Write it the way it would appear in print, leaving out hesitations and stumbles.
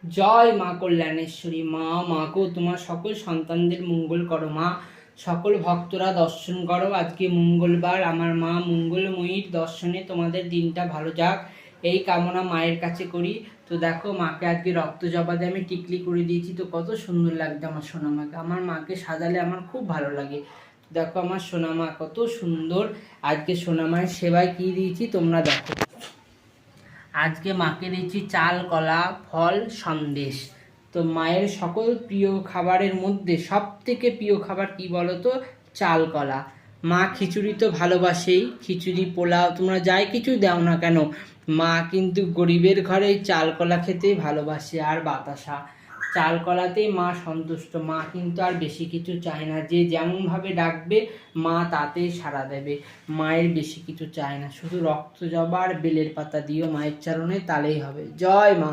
জয় মা কল্যাণেশ্বরী। মা গো, তোমার সকল সন্তানদের মঙ্গল করো মা। সকল ভক্তরা দর্শন করো, আজকে মঙ্গলবার, আমার মা মঙ্গলময়ীর দর্শনে তোমাদের দিনটা ভালো যাক, এই কামনা মায়ের কাছে করি। তো দেখো, মাকে আজকে রক্ত জবাতে আমি টিকলি করে দিয়েছি, তো কত সুন্দর লাগছে আমার সোনা মাকে। আমার মাকে সাজালে আমার খুব ভালো লাগে। দেখো আমার সোনা মা কত সুন্দর। আজকে সোনা মায়ের সেবায় কি দিয়েছি তোমরা দেখো। আজকে মাকে দিয়েছি চাল, কলা, ফল, সন্দেশ। তো মায়ের সকল প্রিয় খাবারের মধ্যে সব থেকে প্রিয় খাবার কি বলো তো? চাল, কলা। মা খিচুড়ি তো ভালোবাসেই, খিচুড়ি, পোলাও, তোমরা যাই কিছু দাও না কেন, মা কিন্তু গরিবের ঘরে চাল কলা খেতেই ভালোবাসে, আর বাতাসা। চাল কলাতেই মা সন্তুষ্ট। মা কিন্তু আর বেশি কিছু চায় না, যে যেমনভাবে ডাকবে মা তাতেই সাড়া দেবে। মায়ের বেশি কিছু চায় না, শুধু রক্ত জবা আর বেলের পাতা দিও মায়ের চরণে, তালেই হবে। জয় মা।